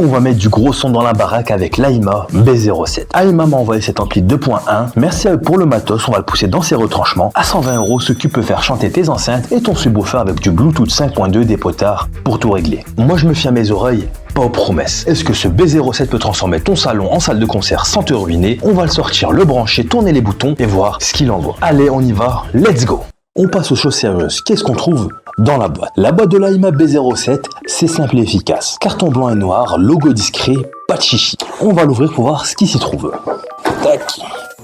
On va mettre du gros son dans la baraque avec l'AIMA B07. AIMA m'a envoyé cet ampli 2.1. Merci à eux pour le matos, on va le pousser dans ses retranchements. À 120 €, ce qui peut faire chanter tes enceintes et ton subwoofer avec du Bluetooth 5.2 des potards pour tout régler. Moi je me fie à mes oreilles, pas aux promesses. Est-ce que ce B07 peut transformer ton salon en salle de concert sans te ruiner? On va le sortir, le brancher, tourner les boutons et voir ce qu'il envoie. Allez, on y va, let's go! On passe aux choses sérieuses. Qu'est-ce qu'on trouve dans la boîte? La boîte de l'AIMA B07, c'est simple et efficace. Carton blanc et noir, logo discret, pas de chichi. On va l'ouvrir pour voir ce qui s'y trouve. Tac.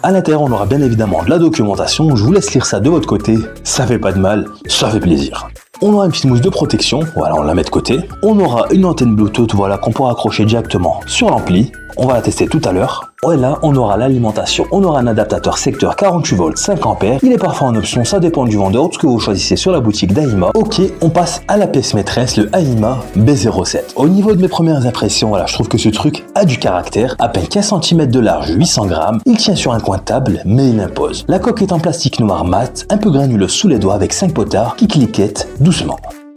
À l'intérieur, on aura bien évidemment de la documentation. Je vous laisse lire ça de votre côté. Ça fait pas de mal, ça fait plaisir. On aura une petite mousse de protection, voilà, on la met de côté. On aura une antenne Bluetooth, voilà, qu'on pourra accrocher directement sur l'ampli. On va la tester tout à l'heure. Et là, on aura l'alimentation. On aura un adaptateur secteur 48 volts 5 ampères. Il est parfois en option, ça dépend du vendeur, de ce que vous choisissez sur la boutique d'AIMA. Ok, on passe à la pièce maîtresse, le AIMA B07. Au niveau de mes premières impressions, voilà, je trouve que ce truc a du caractère. À peine 15 cm de large, 800 grammes. Il tient sur un coin de table, mais il impose. La coque est en plastique noir mat, un peu granuleuse sous les doigts avec 5 potards qui cliquettent doucement.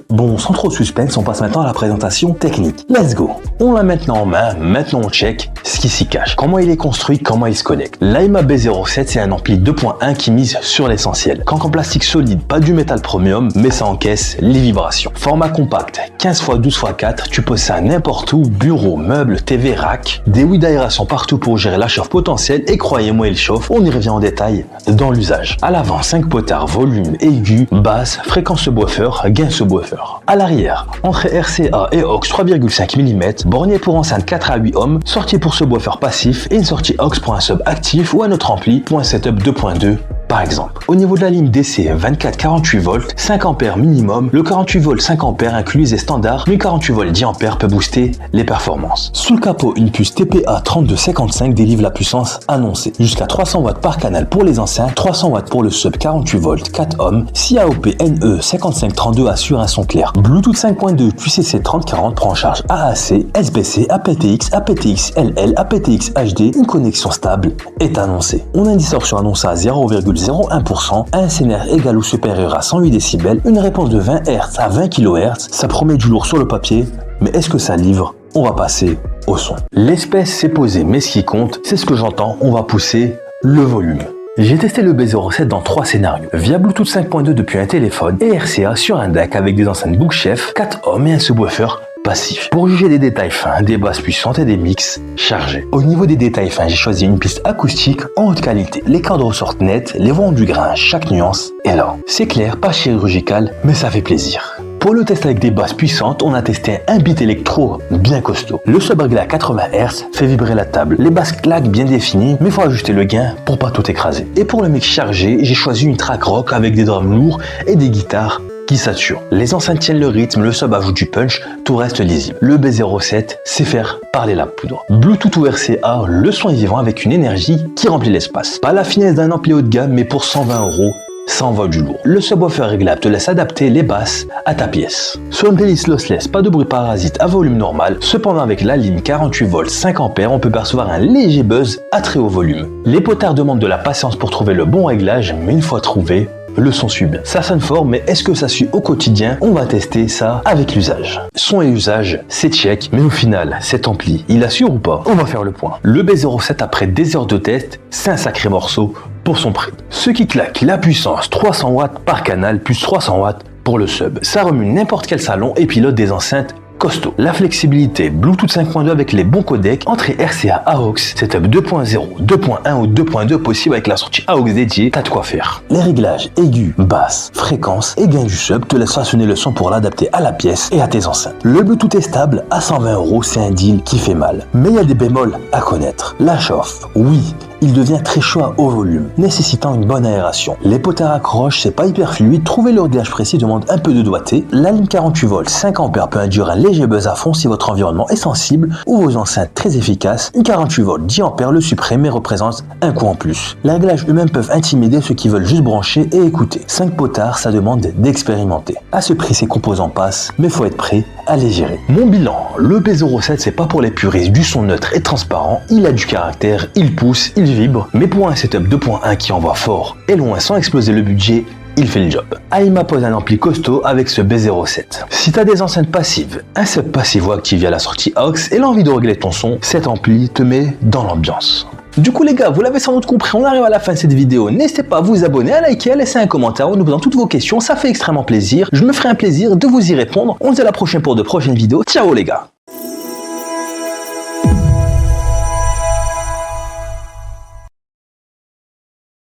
Bon, sans trop de suspense, on passe maintenant à la présentation technique. Let's go! On l'a maintenant en main, maintenant on check ce qui s'y cache. Comment il est construit, comment il se connecte. L'AIMA B07, c'est un ampli 2.1 qui mise sur l'essentiel. Cancre en plastique solide, pas du métal premium, mais ça encaisse les vibrations. Format compact, 15 x 12 x 4, tu poses ça n'importe où, bureau, meubles, TV, rack. Des ouïes d'aération partout pour gérer la chauffe potentielle et croyez-moi, il chauffe. On y revient en détail dans l'usage. À l'avant, 5 potards, volume, aigu, basse, fréquence subwoofer, gain subwoofer. À l'arrière, entrée RCA et aux 3,5 mm, bornier pour enceinte 4 à 8 ohms, sortie pour subwoofer passif et une sortie aux pour un sub actif ou un autre ampli pour un setup 2.2 par exemple. Au niveau de la ligne DC, 24-48 volts, 5 ampères minimum, le 48 volts 5 ampères inclus est standard, mais 48 volts 10 ampères peut booster les performances. Sous le capot, une puce TPA 3255 délivre la puissance annoncée. Jusqu'à 300 watts par canal pour les enceintes, 300 watts pour le sub 48 volts 4 ohms, 6 AOP NE 5532 assure un son clair. Bluetooth 5.2 QCC 3040 prend en charge AAC, SBC, aptX, aptX LL, aptX HD, une connexion stable est annoncée. On a une distorsion annoncée à 0,01%, un SNR égal ou supérieur à 108 décibels, une réponse de 20 Hz à 20 kHz, ça promet du lourd sur le papier, mais est-ce que ça livre? On va passer au son. L'espèce s'est posée, mais ce qui compte, c'est ce que j'entends, on va pousser le volume. J'ai testé le B07 dans 3 scénarios, via Bluetooth 5.2 depuis un téléphone et RCA sur un DAC avec des enceintes Bookshelf, 4 ohms et un subwoofer passif. Pour juger des détails fins, des basses puissantes et des mix chargés. Au niveau des détails fins, j'ai choisi une piste acoustique en haute qualité. Les cadres ressortent nets, les voix ont du grain, chaque nuance est là. C'est clair, pas chirurgical, mais ça fait plaisir. Pour le test avec des basses puissantes, on a testé un beat électro bien costaud. Le sub réglé à 80 Hz fait vibrer la table. Les basses claquent bien définies, mais il faut ajuster le gain pour pas tout écraser. Et pour le mix chargé, j'ai choisi une track rock avec des drums lourds et des guitares qui saturent. Les enceintes tiennent le rythme, le sub ajoute du punch, tout reste lisible. Le B07 sait faire parler la poudre. Bluetooth ou RCA, le son est vivant avec une énergie qui remplit l'espace. Pas la finesse d'un ampli haut de gamme, mais pour 120 €, ça envoie du lourd. Le subwoofer réglable te laisse adapter les basses à ta pièce. Sur une playlist lossless, pas de bruit parasite à volume normal, cependant avec la ligne 48 volts 5 ampères, on peut percevoir un léger buzz à très haut volume. Les potards demandent de la patience pour trouver le bon réglage, mais une fois trouvé, le son suit bien. Ça sonne fort, mais est-ce que ça suit au quotidien? On va tester ça avec l'usage. Son et usage, c'est check, mais au final, cet ampli, il assure ou pas? On va faire le point. Le B07, après des heures de test, c'est un sacré morceau pour son prix. Ce qui claque, la puissance, 300 watts par canal, plus 300 watts pour le sub. Ça remue n'importe quel salon et pilote des enceintes costaud. La flexibilité, Bluetooth 5.2 avec les bons codecs, entrée RCA AUX, setup 2.0, 2.1 ou 2.2 possible avec la sortie AUX dédiée, t'as de quoi faire. Les réglages aigus, basses, fréquences et gain du sub te laissent façonner le son pour l'adapter à la pièce et à tes enceintes. Le Bluetooth est stable, à 120 €, c'est un deal qui fait mal. Mais il y a des bémols à connaître. La chauffe, oui. Il devient très chaud à haut volume, nécessitant une bonne aération. Les potards accrochent, c'est pas hyper fluide, trouver le réglage précis demande un peu de doigté. La ligne 48 volts 5 ampères peut induire un léger buzz à fond si votre environnement est sensible ou vos enceintes très efficaces. Une 48 volts 10 ampères le suprême et représente un coût en plus. Les réglages eux-mêmes peuvent intimider ceux qui veulent juste brancher et écouter. 5 potards, ça demande d'expérimenter. À ce prix, ces composants passent, mais faut être prêt à les gérer. Mon bilan, le B07 c'est pas pour les puristes du son neutre et transparent, il a du caractère, il pousse, il vibre, mais pour un setup 2.1 qui envoie fort et loin sans exploser le budget, il fait le job. Aima pose un ampli costaud avec ce B07. Si t'as des enceintes passives, un sub passivo activé à la sortie aux et l'envie de régler ton son, cet ampli te met dans l'ambiance. Du coup les gars, vous l'avez sans doute compris, on arrive à la fin de cette vidéo. N'hésitez pas à vous abonner, à liker, à laisser un commentaire en nous posant toutes vos questions, ça fait extrêmement plaisir. Je me ferai un plaisir de vous y répondre. On se dit à la prochaine pour de prochaines vidéos. Ciao les gars!